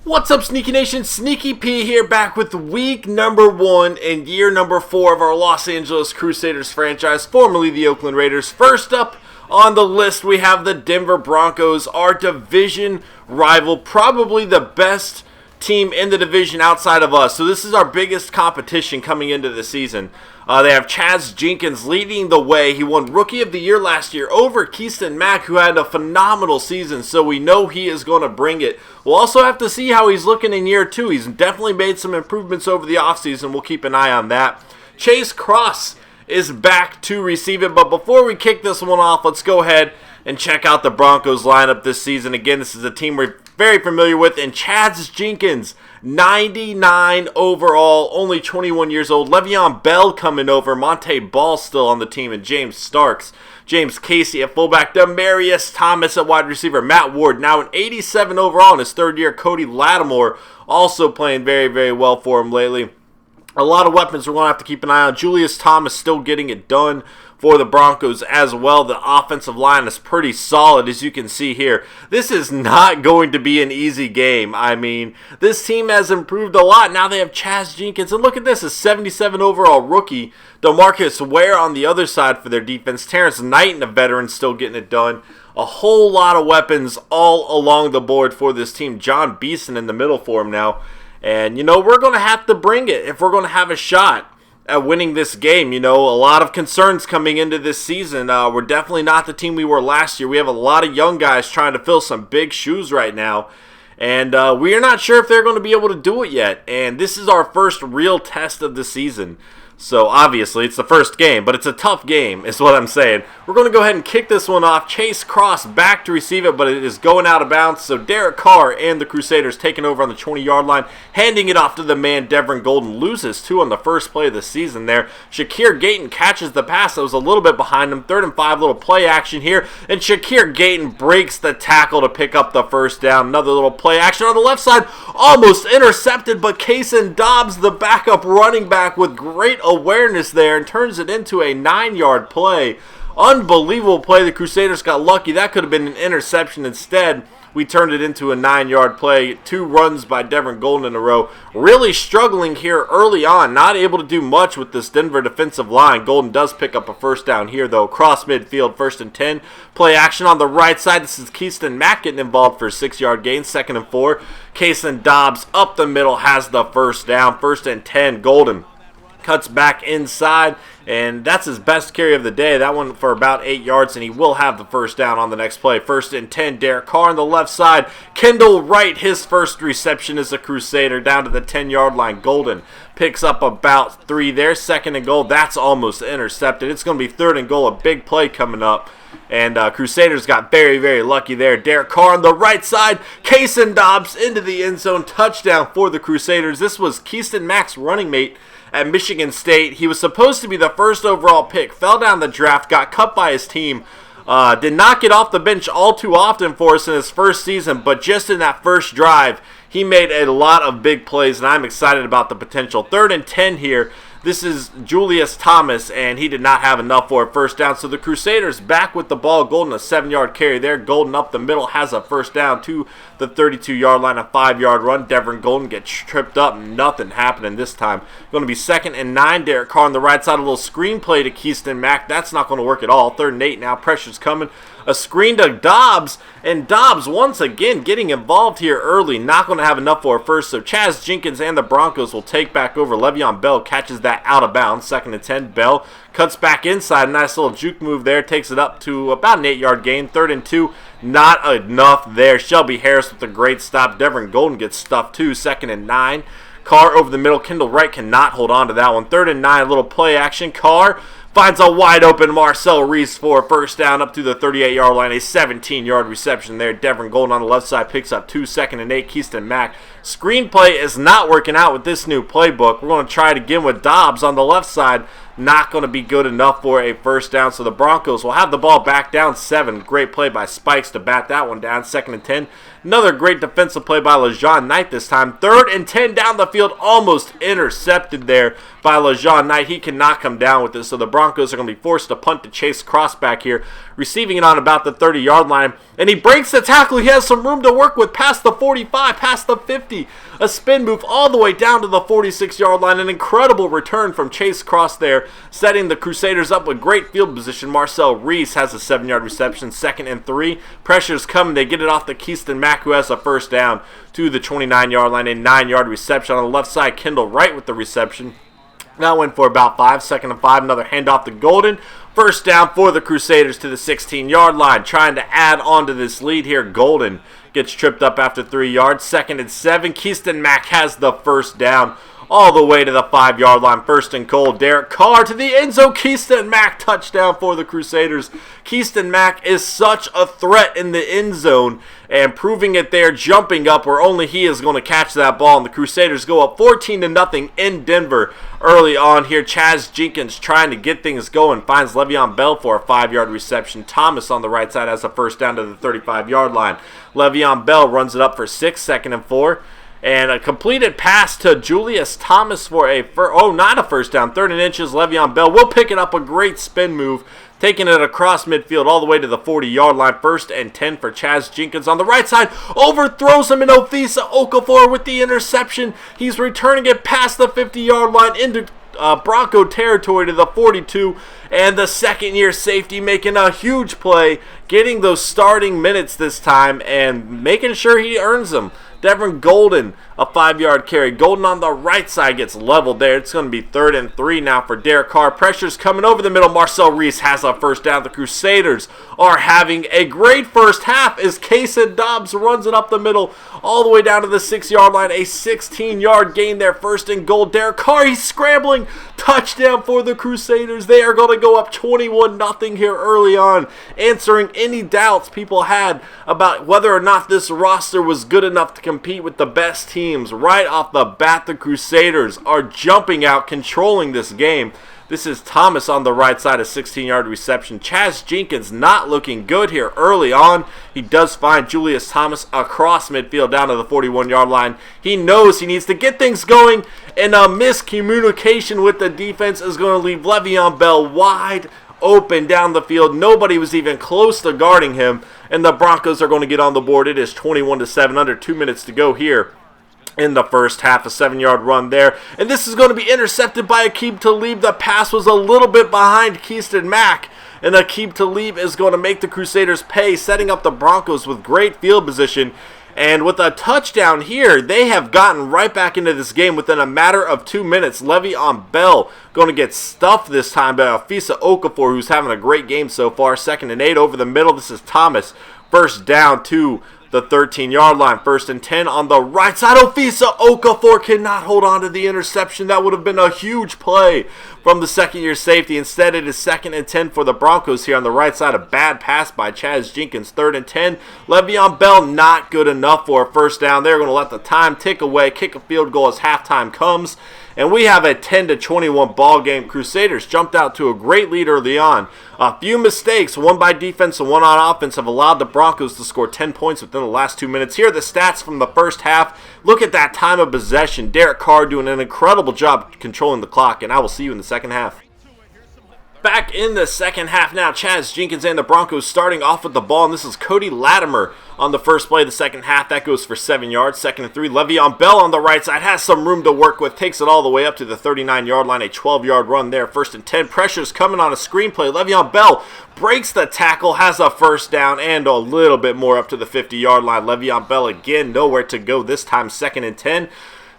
What's up, Sneaky Nation? Sneaky P here, back with week number 1 and year number 4 of our Los Angeles Crusaders franchise, formerly the Oakland Raiders. First up on the list, we have the Denver Broncos, our division rival, probably the best team in the division outside of us. So this is our biggest competition coming into the season. They have Chaz Jenkins leading the way. He won Rookie of the Year last year over Keyston Mack, who had a phenomenal season, so we know he is going to bring it. We'll also have to see how he's looking in year 2. He's definitely made some improvements over the offseason. We'll keep an eye on that. Chase Cross is back to receive it, but before we kick this one off, let's go ahead and check out the Broncos lineup this season. Again, this is a team we're very familiar with, and Chaz Jenkins, 99 overall, only 21 years old. Le'Veon Bell coming over, Monte Ball still on the team, and James Starks. James Casey at fullback, Demaryius Thomas at wide receiver, Matt Ward now an 87 overall in his third year. Cody Lattimore also playing very, very well for him lately. A lot of weapons we're going to have to keep an eye on. Julius Thomas still getting it done for the Broncos as well. The offensive line is pretty solid, as you can see here. This is not going to be an easy game. I mean, this team has improved a lot. Now they have Chaz Jenkins. And look at this, a 77 overall rookie. DeMarcus Ware on the other side for their defense. Terrence Knight, a veteran, still getting it done. A whole lot of weapons all along the board for this team. John Beeson in the middle for him now. And, you know, we're going to have to bring it if we're going to have a shot at winning this game. You know, a lot of concerns coming into this season. We're definitely not the team we were last year. We have a lot of young guys trying to fill some big shoes right now. And we are not sure if they're going to be able to do it yet. And this is our first real test of the season. So, obviously, it's the first game, but it's a tough game, is what I'm saying. We're going to go ahead and kick this one off. Chase Cross back to receive it, but it is going out of bounds. So, Derek Carr and the Crusaders taking over on the 20-yard line, handing it off to the man, Devin Golden. Loses 2 on the first play of the season there. Shakir Gayton catches the pass that was a little bit behind him. 3rd and 5, little play action here. And Shakir Gayton breaks the tackle to pick up the first down. Another little play action on the left side. Almost intercepted, but Kaysen Dobbs, the backup running back, with great awareness there and turns it into a 9-yard play. Unbelievable play. The Crusaders got lucky. That could have been an interception. Instead, we turned it into a 9-yard play. 2 runs by Devin Golden in a row. Really struggling here early on. Not able to do much with this Denver defensive line. Golden does pick up a first down here, though. Cross midfield, 1st and 10. Play action on the right side. This is Keyston Mack getting involved for a 6-yard gain. 2nd and 4. Kaysen Dobbs up the middle has the first down. 1st and 10. Golden cuts back inside, and that's his best carry of the day. That one for about 8 yards, and he will have the first down on the next play. 1st and 10, Derek Carr on the left side. Kendall Wright, his first reception as a Crusader, down to the 10-yard line. Golden picks up about 3 there. 2nd and goal, that's almost intercepted. It's going to be 3rd and goal, a big play coming up. And Crusaders got very, very lucky there. Derek Carr on the right side. Kaysen Dobbs into the end zone. Touchdown for the Crusaders. This was Keyston Mack's running mate at Michigan State. He was supposed to be the 1st overall pick. Fell down the draft. Got cut by his team. Did not get off the bench all too often for us in his first season. But just in that first drive, he made a lot of big plays. And I'm excited about the potential. 3rd and 10 here. This is Julius Thomas, and he did not have enough for a first down. So the Crusaders back with the ball. Golden, a 7-yard carry there. Golden up the middle, has a first down to the 32-yard line, a 5-yard run. Devin Golden gets tripped up. Nothing happening this time. Going to be 2nd and 9. Derek Carr on the right side. A little screen play to Keyston Mack. That's not going to work at all. 3rd and 8 now. Pressure's coming. A screen to Dobbs, and Dobbs once again getting involved here early. Not going to have enough for a first, so Chaz Jenkins and the Broncos will take back over. Le'Veon Bell catches that out of bounds. 2nd and 10. Bell cuts back inside. Nice little juke move there. Takes it up to about an 8-yard gain. 3rd and 2. Not enough there. Shelby Harris with a great stop. Devin Golden gets stuffed too. 2nd and 9. Carr over the middle. Kendall Wright cannot hold on to that one. 3rd and 9. A little play action. Carr finds a wide open Marcel Reese for a first down up to the 38-yard line. A 17-yard reception there. Devin Golden on the left side picks up 2. 2nd and 8. Keyston Mack. Screenplay is not working out with this new playbook. We're going to try it again with Dobbs on the left side. Not going to be good enough for a first down. So the Broncos will have the ball back down 7. Great play by Spikes to bat that one down. 2nd and 10. Another great defensive play by LaJohn Knight this time. 3rd and 10 down the field. Almost intercepted there by LaJohn Knight. He cannot come down with this. So the Broncos are going to be forced to punt to Chase Cross back here. Receiving it on about the 30-yard line. And he breaks the tackle. He has some room to work with past the 45, past the 50. 50. A spin move all the way down to the 46-yard line. An incredible return from Chase Cross there, setting the Crusaders up with great field position. Marcel Reese has a 7-yard reception, 2nd and 3. Pressure's coming. They get it off to Keyston Mack, who has a first down to the 29-yard line. A 9-yard reception on the left side. Kendall Wright with the reception. That went for about 5, 2nd and 5. Another handoff to Golden. First down for the Crusaders to the 16-yard line. Trying to add on to this lead here. Golden gets tripped up after 3 yards. 2nd and 7. Keyston Mack has the first down all the way to the 5-yard line. 1st and goal. Derek Carr to the end zone. Keyston Mack touchdown for the Crusaders. Keyston Mack is such a threat in the end zone, and proving it there, jumping up where only he is going to catch that ball. And the Crusaders go up 14-0 in Denver early on here. Chaz Jenkins trying to get things going, finds Le'Veon Bell for a 5-yard reception. Thomas on the right side has a first down to the 35-yard line. Le'Veon Bell runs it up for 6, 2nd and 4. And a completed pass to Julius Thomas for not a first down, 3rd and inches. Le'Veon Bell will pick it up, a great spin move, taking it across midfield all the way to the 40-yard line. 1st and 10 for Chaz Jenkins on the right side. Overthrows him, and Ofisa Okafor with the interception. He's returning it past the 50-yard line into Bronco territory to the 42. And the second-year safety making a huge play, getting those starting minutes this time and making sure he earns them. Devin Golden, a 5-yard carry. Golden on the right side gets leveled there. It's going to be 3rd and 3 now for Derek Carr. Pressure's coming over the middle. Marcel Reese has a first down. The Crusaders are having a great first half as Kason Dobbs runs it up the middle all the way down to the 6-yard line. A 16-yard gain there. 1st and goal. Derek Carr, he's scrambling. Touchdown for the Crusaders. They are going to go up 21-0 here early on, answering any doubts people had about whether or not this roster was good enough to compete with the best teams. Right off the bat, the Crusaders are jumping out, controlling this game. This is Thomas on the right side, a 16-yard reception. Chaz Jenkins not looking good here early on. He does find Julius Thomas across midfield down to the 41-yard line. He knows he needs to get things going, and a miscommunication with the defense is going to leave Le'Veon Bell wide open down the field. Nobody was even close to guarding him, and the Broncos are going to get on the board. It is 21-7, under 2 minutes to go here in the first half. A 7-yard run there, and this is going to be intercepted by Aqib Talib. The pass was a little bit behind Keyston Mack, and Aqib Talib is going to make the Crusaders pay, setting up the Broncos with great field position. And with a touchdown here, they have gotten right back into this game within a matter of 2 minutes. Le'Veon Bell going to get stuffed this time by Ofisa Okafor, who's having a great game so far. 2nd and 8 over the middle. This is Thomas. First down to the 13-yard line. 1st and 10 on the right side. Ofisa Okafor cannot hold on to the interception. That would have been a huge play from the second-year safety. Instead, it is 2nd and 10 for the Broncos here on the right side. A bad pass by Chaz Jenkins. 3rd and 10. Le'Veon Bell not good enough for a first down. They're going to let the time tick away. Kick a field goal as halftime comes. And we have a 10-21 ball game. Crusaders jumped out to a great lead early on. A few mistakes, one by defense and one on offense, have allowed the Broncos to score 10 points within the last 2 minutes. Here are the stats from the first half. Look at that time of possession. Derek Carr doing an incredible job controlling the clock, and I will see you in the second half. Back in the second half now, Chaz Jenkins and the Broncos starting off with the ball, and this is Cody Latimer on the first play of the second half. That goes for 7 yards. 2nd and 3. Le'Veon Bell on the right side has some room to work with, takes it all the way up to the 39-yard line. A 12-yard run there. 1st and 10. Pressure's coming on a screenplay. Le'Veon Bell breaks the tackle, has a first down, and a little bit more up to the 50-yard line. Le'Veon Bell again, nowhere to go this time. 2nd and 10.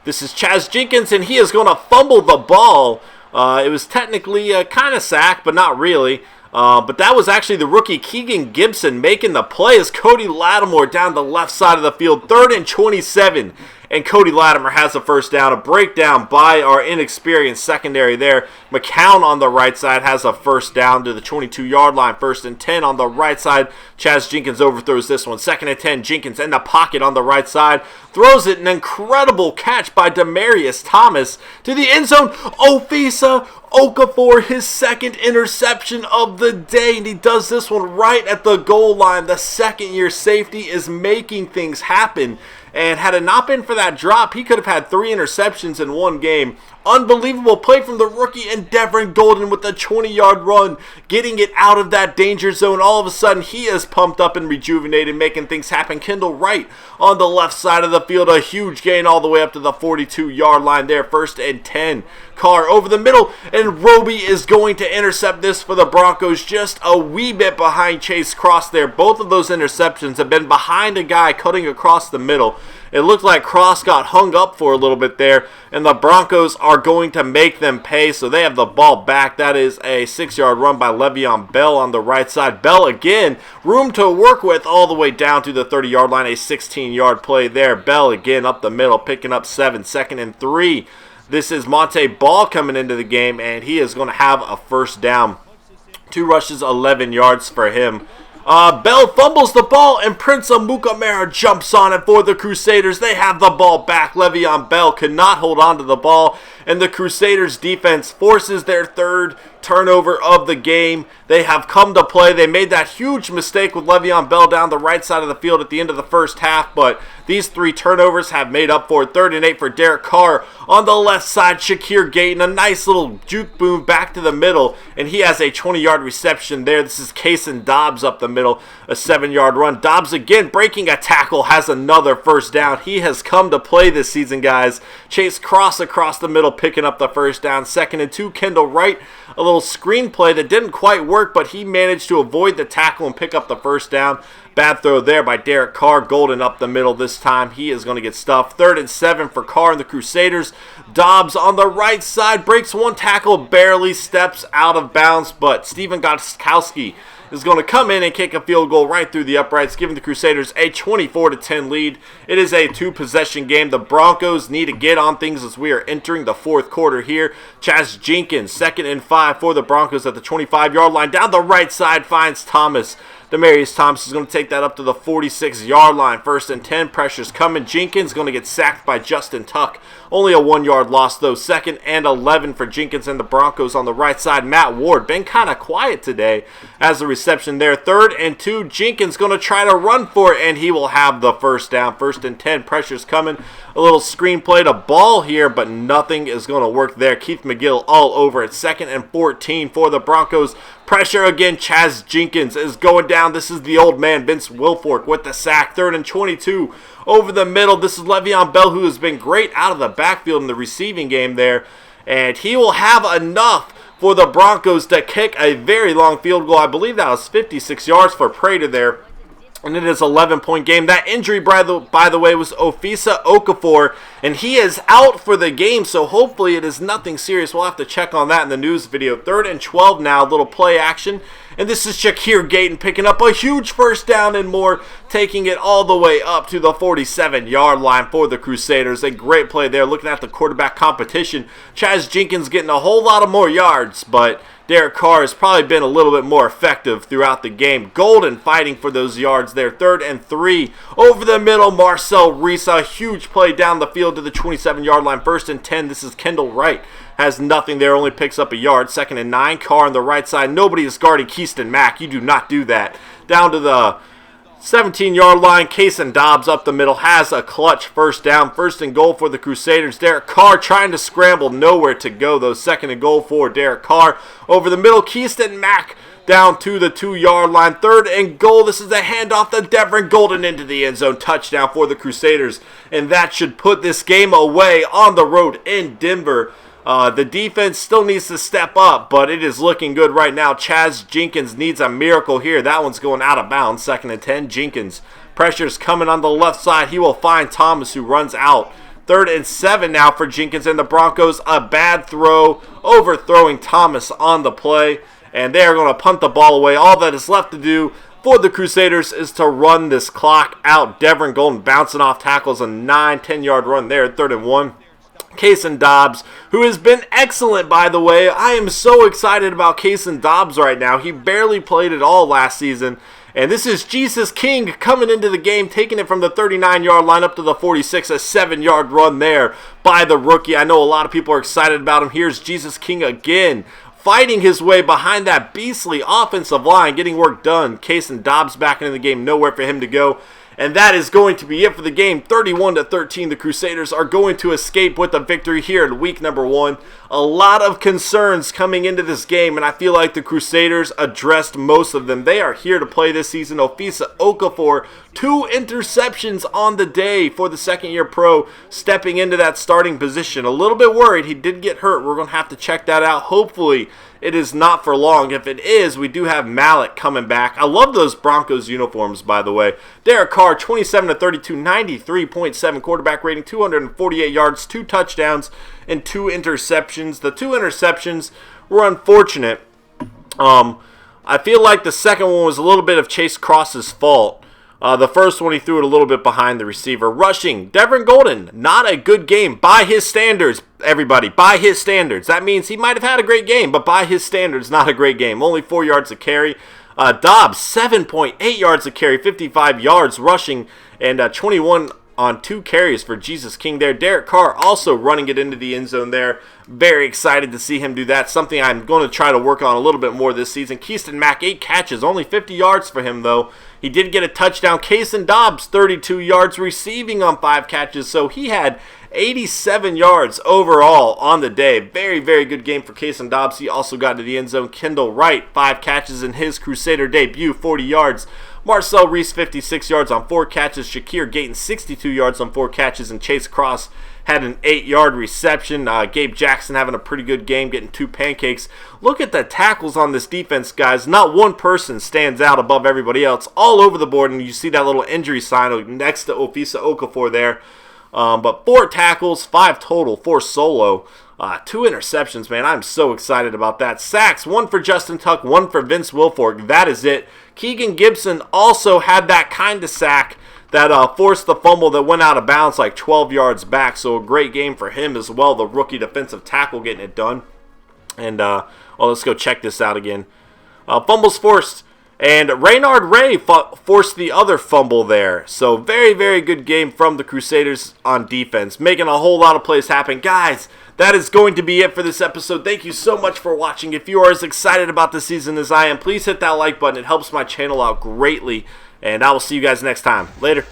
This is Chaz Jenkins, and he is going to fumble the ball. It was technically kind of sacked, but not really. But that was actually the rookie Keegan Gibson making the play as Cody Latimer down the left side of the field. 3rd and 27. And Cody Latimer has a first down. A breakdown by our inexperienced secondary there. McCown on the right side has a first down to the 22-yard line. 1st and 10 on the right side. Chaz Jenkins overthrows this one. 2nd and 10. Jenkins in the pocket on the right side. Throws it. An incredible catch by Demaryius Thomas to the end zone. Ofisa Okafor, his second interception of the day, and he does this one right at the goal line. The second-year safety is making things happen, and had it not been for that drop, he could have had 3 interceptions in one game. Unbelievable play from the rookie and Devin Golden with a 20-yard run, getting it out of that danger zone. All of a sudden, he is pumped up and rejuvenated, making things happen. Kendall Wright on the left side of the field, a huge gain all the way up to the 42-yard line there. 1st and 10. Carr over the middle, and Roby is going to intercept this for the Broncos, just a wee bit behind Chase Cross there. Both of those interceptions have been behind a guy cutting across the middle. It looked like Cross got hung up for a little bit there, and the Broncos are going to make them pay, so they have the ball back. That is a 6-yard run by Le'Veon Bell on the right side. Bell again, room to work with all the way down to the 30-yard line, a 16-yard play there. Bell again up the middle, picking up 7, 2nd and 3. This is Monte Ball coming into the game, and he is going to have a first down. 2 rushes, 11 yards for him. Bell fumbles the ball, and Prince Amukamara jumps on it for the Crusaders. They have the ball back. Le'Veon Bell could not hold on to the ball, and the Crusaders defense forces their 3rd turnover of the game. They have come to play. They made that huge mistake with Le'Veon Bell down the right side of the field at the end of the first half, but these 3 turnovers have made up for it. 3rd and 8 for Derek Carr. On the left side, Shakir Gayton, a nice little juke boom back to the middle, and he has a 20-yard reception there. This is Kason Dobbs up the middle, a 7-yard run. Dobbs again breaking a tackle, has another first down. He has come to play this season, guys. Chase Cross across the middle, picking up the first down. 2nd and 2, Kendall Wright. A little screen play that didn't quite work, but he managed to avoid the tackle and pick up the first down. Bad throw there by Derek Carr. Golden up the middle this time. He is going to get stuffed. 3rd and 7 for Carr and the Crusaders. Dobbs on the right side breaks one tackle, barely steps out of bounds, but Steven Gostkowski is going to come in and kick a field goal right through the uprights, giving the Crusaders a 24-10 lead. It is a 2-possession game. The Broncos need to get on things as we are entering the 4th quarter here. Chaz Jenkins, 2nd and 5 for the Broncos at the 25-yard line. Down the right side finds Thomas. Demarius Thomas is going to take that up to the 46-yard line. 1st and 10, pressure's coming. Jenkins going to get sacked by Justin Tuck. Only a 1-yard loss, though. 2nd and 11 for Jenkins and the Broncos on the right side. Matt Ward, been kind of quiet today as a reception there. 3rd and 2, Jenkins going to try to run for it, and he will have the first down. 1st and 10, pressure's coming. A little screen play to ball here, but nothing is going to work there. Keith McGill all over it. 2nd and 14 for the Broncos. Pressure again. Chaz Jenkins is going down. This is the old man, Vince Wilfork, with the sack. 3rd and 22 over the middle. This is Le'Veon Bell, who has been great out of the backfield in the receiving game there. And he will have enough for the Broncos to kick a very long field goal. I believe that was 56 yards for Prater there. And it is an 11-point game. That injury, by the way, was Ofisa Okafor, and he is out for the game, so hopefully it is nothing serious. We'll have to check on that in the news video. 3rd and 12 now, little play action. And this is Shakir Gayton picking up a huge first down and more, taking it all the way up to the 47-yard line for the Crusaders. A great play there, looking at the quarterback competition. Chaz Jenkins getting a whole lot of more yards, but Derek Carr has probably been a little bit more effective throughout the game. Golden fighting for those yards there. 3rd and 3 over the middle. Marcel Reese, a huge play down the field to the 27-yard line. 1st and 10. This is Kendall Wright. Has nothing there, only picks up a yard. 2nd and 9. Carr on the right side. Nobody is guarding Keaston Mack. You do not do that. Down to the 17-yard line. Kason Dobbs up the middle has a clutch first down. 1st and goal for the Crusaders. Derek Carr trying to scramble, nowhere to go though. 2nd and goal for Derek Carr. Over the middle, Keaston Mack down to the 2-yard line. 3rd and goal. This is a handoff to Devin Golden into the end zone. Touchdown for the Crusaders. And that should put this game away on the road in Denver. The defense still needs to step up, but it is looking good right now. Chaz Jenkins needs a miracle here. That one's going out of bounds. 2nd and 10. Jenkins. Pressure's coming on the left side. He will find Thomas, who runs out. 3rd and 7 now for Jenkins and the Broncos. A bad throw, overthrowing Thomas on the play. And they are going to punt the ball away. All that is left to do for the Crusaders is to run this clock out. Devin Golden bouncing off tackles. A 9-10-yard run there. 3rd and 1. Kason Dobbs, who has been excellent, by the way. I am so excited about Kason Dobbs right now. He barely played at all last season. And this is Jesus King coming into the game, taking it from the 39-yard line up to the 46, a 7-yard run there by the rookie. I know a lot of people are excited about him. Here's Jesus King again, fighting his way behind that beastly offensive line, getting work done. Kason Dobbs back into the game, nowhere for him to go. And that is going to be it for the game. 31-13, the Crusaders are going to escape with a victory here in week number 1. A lot of concerns coming into this game, and I feel like the Crusaders addressed most of them. They are here to play this season. Oakland Okafor, 2 interceptions on the day for the second-year pro, stepping into that starting position. A little bit worried. He did get hurt. We're going to have to check that out. Hopefully, it is not for long. If it is, we do have Malik coming back. I love those Broncos uniforms, by the way. Derek Carr, 27-32, 93.7 quarterback rating, 248 yards, 2 touchdowns, and 2 interceptions. The 2 interceptions were unfortunate. I feel like the second one was a little bit of Chase Cross's fault. The first one, he threw it a little bit behind the receiver. Rushing, Devin Golden, not a good game by his standards, everybody, by his standards. That means he might have had a great game, but by his standards, not a great game. Only 4 yards a carry. Dobbs, 7.8 yards a carry, 55 yards rushing, and 21 on 2 carries for Jesus King there. Derek Carr also running it into the end zone there. Very excited to see him do that. Something I'm going to try to work on a little bit more this season. Keaston Mack, 8 catches, only 50 yards for him though. He did get a touchdown. Kaysen Dobbs, 32 yards receiving on 5 catches. So he had 87 yards overall on the day. Very, very good game for Kaysen Dobbs. He also got to the end zone. Kendall Wright, 5 catches in his Crusader debut, 40 yards. Marcel Reese, 56 yards on 4 catches. Shakir Gayton, 62 yards on 4 catches. And Chase Cross had an 8-yard reception. Gabe Jackson having a pretty good game, getting 2 pancakes. Look at the tackles on this defense, guys. Not one person stands out above everybody else. All over the board, and you see that little injury sign next to Ofisa Okafor there. But 4 tackles, 5 total, 4 solo. 2 interceptions, man. I'm so excited about that. Sacks, 1 for Justin Tuck, 1 for Vince Wilfork. That is it. Keegan Gibson also had that kind of sack that forced the fumble that went out of bounds like 12 yards back. So a great game for him as well, the rookie defensive tackle getting it done. And, let's go check this out again. Fumbles forced. And Raynard Ray forced the other fumble there. So very, very good game from the Crusaders on defense. Making a whole lot of plays happen. Guys, that is going to be it for this episode. Thank you so much for watching. If you are as excited about the season as I am, please hit that like button. It helps my channel out greatly. And I will see you guys next time. Later.